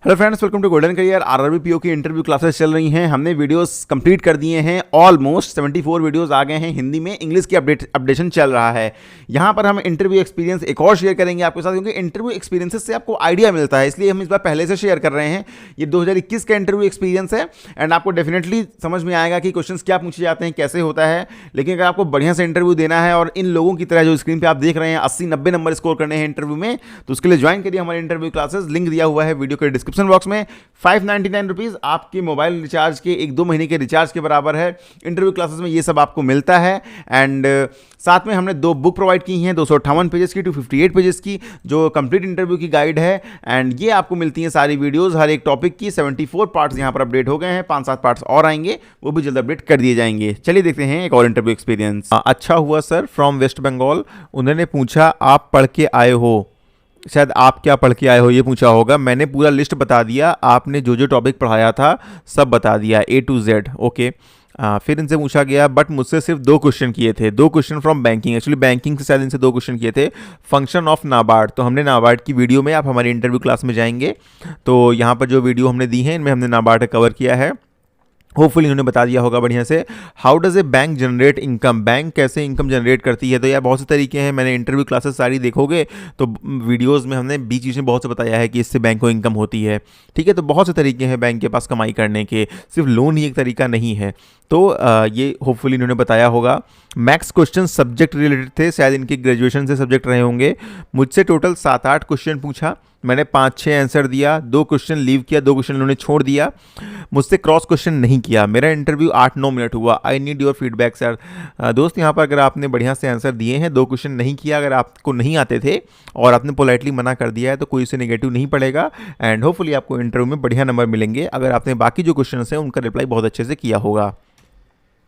Hello friends, welcome to golden career. RRB PO की interview classes चल रही हैं। हमने वीडियोस कंप्लीट कर दिए हैं, ऑलमोस्ट 74 वीडियोस आ गए हैं हिंदी में। इंग्लिश की अपडेशन चल रहा है। यहाँ पर हम इंटरव्यू एक्सपीरियंस एक और शेयर करेंगे आपके साथ, क्योंकि इंटरव्यू एक्सपीरियंसेस से आपको आइडिया मिलता है, इसलिए हम इस बार पहले से शेयर कर रहे हैं। ये 2021 का इंटरव्यू एक्सपीरियंस है एंड आपको डेफिनेटली समझ में आएगा कि क्वेश्चन क्या पूछे जाते हैं, कैसे होता है। लेकिन अगर आपको बढ़िया से इंटरव्यू देना है और इन लोगों की तरह जो स्क्रीन पर आप देख रहे हैं 80-90 नंबर स्कोर करने हैं इंटरव्यू में, तो उसके लिए ज्वाइन करिए हमारे इंटरव्यू क्लासेस। लिंक दिया हुआ है वीडियो के डिस्क्रिप्शन बॉक्स में। 599 रुपीज़ आपके मोबाइल रिचार्ज के 1-2 महीने के रिचार्ज के बराबर है। इंटरव्यू क्लासेस में ये सब आपको मिलता है एंड साथ में हमने 2 बुक प्रोवाइड की हैं, 258 पेजेस की, 258 पेजेस की, जो कंप्लीट इंटरव्यू की गाइड है। एंड ये आपको मिलती हैं सारी वीडियोस हर एक टॉपिक की। 74 पार्ट्स यहाँ पर अपडेट हो गए हैं, 5-7 पार्ट्स और आएंगे, वो भी जल्द अपडेट कर दिए जाएंगे। चलिए देखते हैं एक और इंटरव्यू एक्सपीरियंस। अच्छा हुआ सर, फ्रॉम वेस्ट बंगाल। उन्होंने पूछा आप पढ़ के आए हो, शायद आप क्या पढ़ के आए हो ये पूछा होगा। मैंने पूरा लिस्ट बता दिया, आपने जो जो टॉपिक पढ़ाया था सब बता दिया A to Z। ओके। फिर इनसे पूछा गया बट मुझसे सिर्फ 2 क्वेश्चन किए थे, 2 question from banking. Actually banking से शायद इनसे 2 क्वेश्चन किए थे। फंक्शन ऑफ नाबार्ड, तो हमने नाबार्ड की वीडियो में, आप हमारी इंटरव्यू क्लास में जाएंगे तो यहाँ पर जो वीडियो हमने दी है इनमें हमने नाबार्ड कवर किया है। होपफुली उन्होंने बता दिया होगा बढ़िया से। How does a bank generate income, bank कैसे इनकम जनरेट करती है। तो यार बहुत से तरीके हैं, मैंने इंटरव्यू क्लासेस सारी देखोगे तो वीडियोस में हमने बीच बीच में बहुत से बताया है कि इससे बैंक को इनकम होती है। ठीक है, तो बहुत से तरीके हैं बैंक के पास कमाई करने के, सिर्फ लोन ही एक तरीका नहीं है। तो ये होपफुली इन्होंने बताया होगा। मैक्स क्वेश्चन सब्जेक्ट रिलेटेड थे, शायद इनके ग्रेजुएशन से सब्जेक्ट रहे होंगे। मुझसे टोटल 7-8 क्वेश्चन पूछा, मैंने 5-6 आंसर दिया, 2 क्वेश्चन लीव किया, 2 क्वेश्चन उन्होंने छोड़ दिया। मुझसे क्रॉस क्वेश्चन नहीं किया। मेरा इंटरव्यू 8-9 मिनट हुआ। I need your feedback sir. दोस्त, यहाँ पर अगर आपने बढ़िया से आंसर दिए हैं, 2 क्वेश्चन नहीं किया, अगर आपको नहीं आते थे और आपने पोलाइटली मना कर दिया है तो कोई इससे नेगेटिव नहीं पड़ेगा एंड होपफुली आपको इंटरव्यू में बढ़िया नंबर मिलेंगे अगर आपने बाकी जो क्वेश्चन हैं उनका रिप्लाई बहुत अच्छे से किया होगा।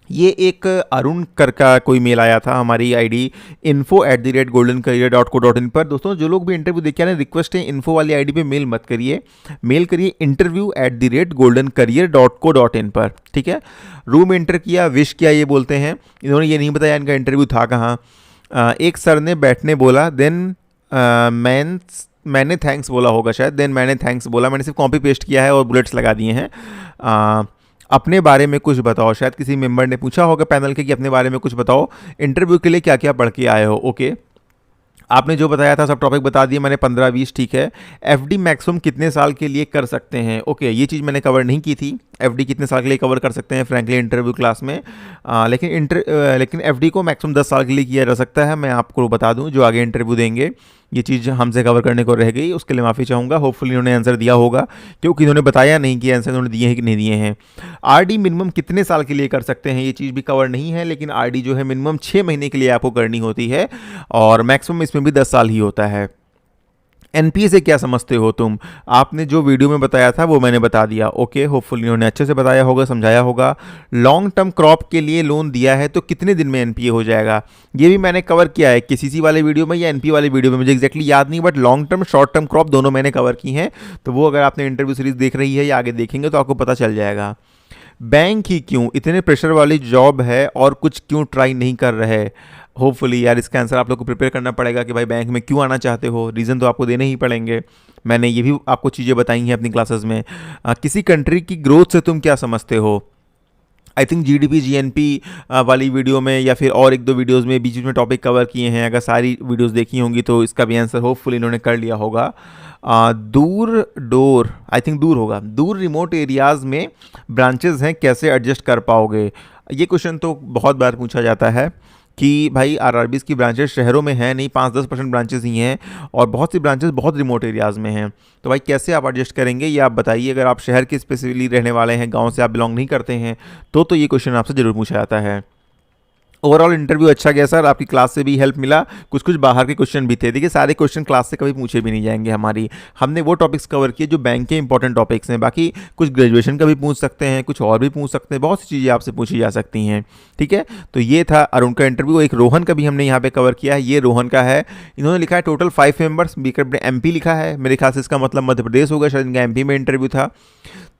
ये एक अरुण कर का कोई मेल आया था हमारी आईडी info@goldencareer.co.in पर। दोस्तों, जो लोग भी इंटरव्यू देखे ना, रिक्वेस्ट है इन्फो वाली आईडी पे मेल मत करिए, मेल करिए interview@goldencareer.co.in पर। ठीक है, रूम एंटर किया, विश किया, ये बोलते हैं। इन्होंने ये नहीं बताया इनका इंटरव्यू था कहाँ। एक सर ने बैठने बोला, देन मैंने थैंक्स बोला होगा शायद, देन मैंने थैंक्स बोला। मैंने सिर्फ कॉपी पेस्ट किया है और बुलेट्स लगा दिए हैं। अपने बारे में कुछ बताओ, शायद किसी मेंबर ने पूछा होगा पैनल के कि अपने बारे में कुछ बताओ, इंटरव्यू के लिए क्या क्या पढ़ के आए हो। ओके, आपने जो बताया था सब टॉपिक बता दिए मैंने, 15-20। ठीक है, एफडी मैक्सिमम कितने साल के लिए कर सकते हैं। ओके, ये चीज़ मैंने कवर नहीं की थी, एफडी कितने साल के लिए कवर कर सकते हैं फ्रैंकली इंटरव्यू क्लास में। लेकिन एफडी को मैक्सिमम 10 साल के लिए किया जा सकता है। मैं आपको बता दूं, जो आगे इंटरव्यू देंगे ये चीज़ हमसे कवर करने को रह गई, उसके लिए माफ़ी चाहूँगा। होपफुली इन्होंने आंसर दिया होगा, क्योंकि इन्होंने बताया नहीं कि आंसर उन्होंने दिए हैं कि नहीं दिए हैं। आरडी मिनिमम कितने साल के लिए कर सकते हैं, ये चीज़ भी कवर नहीं है, लेकिन आरडी जो है मिनिमम 6 महीने के लिए आपको करनी होती है और मैक्सिमम इसमें भी 10 साल ही होता है। एनपीए से क्या समझते हो तुम, आपने जो वीडियो में बताया था वो मैंने बता दिया। ओके, होपफुली उन्होंने अच्छे से बताया होगा, समझाया होगा। लॉन्ग टर्म क्रॉप के लिए लोन दिया है तो कितने दिन में एनपीए हो जाएगा, ये भी मैंने कवर किया है केसीसी वाले वीडियो में या एनपीए वाले वीडियो में, मुझे एक्जैक्टली याद नहीं, but long term short term crop दोनों मैंने कवर की हैं। तो वो अगर आपने इंटरव्यू सीरीज देख रही है या आगे देखेंगे तो आपको पता चल जाएगा। बैंक ही क्यों, इतने प्रेशर वाली जॉब है और कुछ क्यों ट्राई नहीं कर रहे। होपफुली यार इसका आंसर आप लोग को प्रिपेयर करना पड़ेगा कि भाई बैंक में क्यों आना चाहते हो, रीज़न तो आपको देने ही पड़ेंगे। मैंने ये भी आपको चीज़ें बताई हैं अपनी क्लासेस में। किसी कंट्री की ग्रोथ से तुम क्या समझते हो। आई थिंक जीडीपी जीएनपी वाली वीडियो में या फिर और 1-2 वीडियोस में बीच बीच में टॉपिक कवर किए हैं, अगर सारी वीडियोस देखी होंगी तो इसका भी आंसर होपफुली इन्होंने कर लिया होगा। दूर होगा, दूर रिमोट एरियाज़ में ब्रांचेस हैं, कैसे एडजस्ट कर पाओगे। ये क्वेश्चन तो बहुत बार पूछा जाता है कि भाई आरआरबीज़ की ब्रांचेस शहरों में हैं नहीं, 5-10% ब्रांचेस ही हैं और बहुत सी ब्रांचेस बहुत रिमोट एरियाज़ में हैं। तो भाई कैसे आप एडजस्ट करेंगे ये आप बताइए। अगर आप शहर के स्पेसिफिकली रहने वाले हैं, गांव से आप बिलोंग नहीं करते हैं तो ये क्वेश्चन आपसे ज़रूर पूछा जाता है। ओवरऑल इंटरव्यू अच्छा गया सर, आपकी क्लास से भी हेल्प मिला, कुछ कुछ बाहर के क्वेश्चन भी थे। देखिए सारे क्वेश्चन क्लास से कभी पूछे भी नहीं जाएंगे हमने वो टॉपिक्स कवर किए जो बैंक के इंपॉर्टेंट टॉपिक्स हैं। बाकी कुछ ग्रेजुएशन का भी पूछ सकते हैं, कुछ और भी पूछ सकते हैं, बहुत सी चीज़ें आपसे पूछी जा सकती हैं। ठीक है, तो ये था अरुण का इंटरव्यू। एक रोहन का भी हमने यहाँ पे कवर किया है, ये रोहन का है। इन्होंने लिखा है टोटल 5 मेंबर्स, एमपी लिखा है, मेरे ख्याल से इसका मतलब मध्य प्रदेश होगा, शायद इनका एमपी में इंटरव्यू था।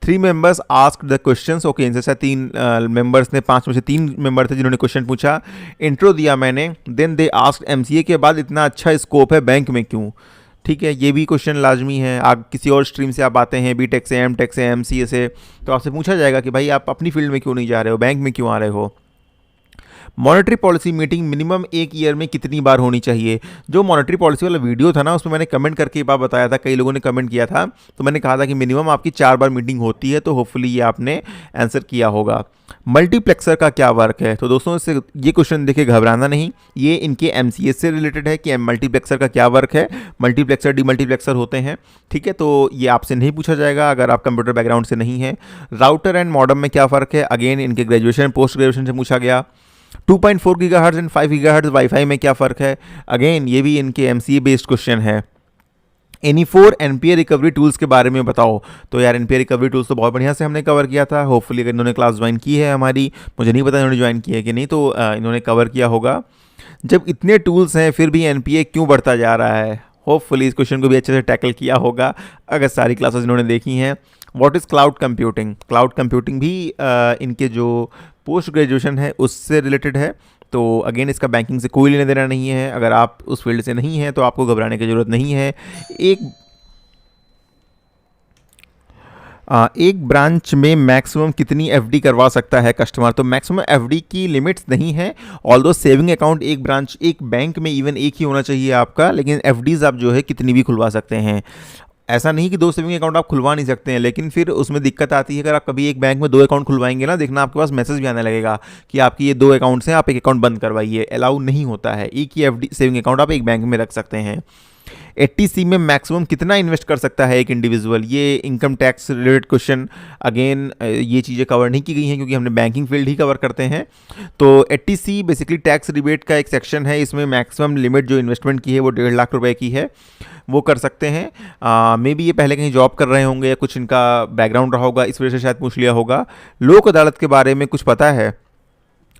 3 members asked the questions. Okay, इनसे शायद 3 मेंबर्स ने, 5 में से 3 मेंबर थे जिन्होंने क्वेश्चन पूछा। इंट्रो दिया मैंने, देन दे आस्क्ड एमसीए के बाद इतना अच्छा स्कोप है बैंक में क्यों। ठीक है, ये भी क्वेश्चन लाजमी है। आप किसी और स्ट्रीम से आप आते हैं, बीटेक से, एमटेक से, एमसीए से, तो आपसे पूछा जाएगा कि भाई आप अपनी फील्ड में क्यों नहीं जा रहे हो, बैंक में क्यों आ रहे हो। मॉनेटरी पॉलिसी मीटिंग मिनिमम एक ईयर में कितनी बार होनी चाहिए। जो मॉनेटरी पॉलिसी वाला वीडियो था ना, उसमें मैंने कमेंट करके ये बात बताया था, कई लोगों ने कमेंट किया था, तो मैंने कहा था कि मिनिमम आपकी 4 बार मीटिंग होती है। तो होपफुली ये आपने आंसर किया होगा। मल्टीप्लेक्सर का क्या वर्क है। तो दोस्तों इससे ये क्वेश्चन देखिए, घबराना नहीं, ये इनके एमसीएस से रिलेटेड है कि मल्टीप्लेक्सर का क्या वर्क है। मल्टीप्लेक्सर डीमल्टीप्लेक्सर होते हैं, ठीक है, तो ये आपसे नहीं पूछा जाएगा अगर आप कंप्यूटर बैकग्राउंड से नहीं है। राउटर एंड मॉडेम में क्या फ़र्क है, अगेन इनके ग्रेजुएशन पोस्ट ग्रेजुएशन से पूछा गया। 2.4 गीगाहर्ट्ज़ एंड 5 गीगाहर्ट्ज़ वाईफाई में क्या फ़र्क है, अगेन ये भी इनके एमसीए बेस्ड क्वेश्चन है। एनी4 एनपीए रिकवरी टूल्स के बारे में बताओ। तो यार एनपीए रिकवरी टूल्स तो बहुत बढ़िया से हमने कवर किया था। होपफुली अगर इन्होंने क्लास ज्वाइन की है हमारी, मुझे नहीं पता इन्होंने ज्वाइन की है कि नहीं, तो इन्होंने कवर किया होगा। जब इतने टूल्स हैं फिर भी एनपीए क्यों बढ़ता जा रहा है। होपफुली इस क्वेश्चन को भी अच्छे से टैकल किया होगा अगर सारी क्लासेस इन्होंने देखी हैं। What is cloud computing. Cloud computing भी इनके जो पोस्ट ग्रेजुएशन है उससे रिलेटेड है। तो अगेन इसका बैंकिंग से कोई लेना देना नहीं है। अगर आप उस फील्ड से नहीं हैं तो आपको घबराने की ज़रूरत नहीं है। एक ब्रांच में मैक्सिमम कितनी एफडी करवा सकता है कस्टमर। तो मैक्सिमम एफडी की लिमिट्स नहीं है। ऑल्दो सेविंग अकाउंट एक ब्रांच एक बैंक में इवन एक ही होना चाहिए आपका, लेकिन एफडीज़ आप जो है कितनी भी खुलवा सकते हैं। ऐसा नहीं कि 2 सेविंग अकाउंट आप खुलवा नहीं सकते हैं, लेकिन फिर उसमें दिक्कत आती है। अगर आप कभी एक बैंक में 2 अकाउंट खुलवाएंगे ना, देखना आपके पास मैसेज भी आने लगेगा कि आपकी ये 2 अकाउंट्स हैं, आप एक अकाउंट बंद करवाइए। अलाउ नहीं होता है। एक ही एफडी सेविंग अकाउंट आप एक बैंक में रख सकते हैं। 80C में मैक्सिमम कितना इन्वेस्ट कर सकता है एक इंडिविजुअल। ये income tax related question, again ये चीज़ें कवर नहीं की गई हैं क्योंकि हमने बैंकिंग फील्ड ही कवर करते हैं। तो 80C बेसिकली टैक्स रिबेट का एक सेक्शन है। इसमें मैक्सिमम लिमिट जो इन्वेस्टमेंट की है वो 1.5 लाख रुपए की है, वो कर सकते हैं। मे बी ये पहले कहीं जॉब कर रहे होंगे या कुछ इनका बैकग्राउंड रहा होगा, इस वजह से शायद पूछ लिया होगा। लोक अदालत के बारे में कुछ पता है।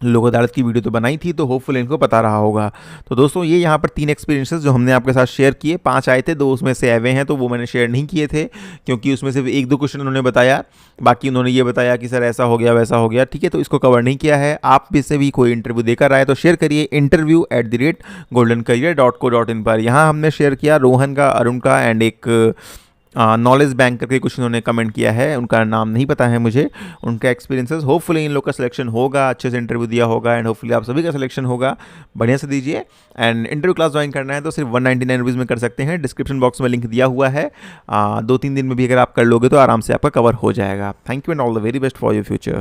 लोक अदालत की वीडियो तो बनाई थी, तो होपफुल इनको पता रहा होगा। तो दोस्तों ये यहाँ पर 3 एक्सपीरियंसेस जो हमने आपके साथ शेयर किए, 5 आए थे, 2 उसमें से आए हैं, तो वो मैंने शेयर नहीं किए थे क्योंकि उसमें सिर्फ 1-2 क्वेश्चन उन्होंने बताया। बाकी उन्होंने ये बताया कि सर ऐसा हो गया वैसा हो गया, ठीक है, तो इसको कवर नहीं किया है। आप भी से भी कोई इंटरव्यू देकर आए तो शेयर करिए interview@goldencareer.co.in पर। यहाँ हमने शेयर किया रोहन का, अरुण का एंड एक नॉलेज बैंक करके कुछ उन्होंने कमेंट किया है, उनका नाम नहीं पता है मुझे, उनका एक्सपीरियंसेस। होपफुली इन लोग का सिलेक्शन होगा, अच्छे से इंटरव्यू दिया होगा एंड होपफुली आप सभी का सिलेक्शन होगा। बढ़िया से दीजिए। एंड इंटरव्यू क्लास ज्वाइन करना है तो सिर्फ 199 रुपीज़ में कर सकते हैं। डिस्क्रिप्शन बॉक्स में लिंक दिया हुआ है। 2-3 दिन में भी अगर आप कर लोगे तो आराम से आपका कवर हो जाएगा। Thank you and all the very best for your future.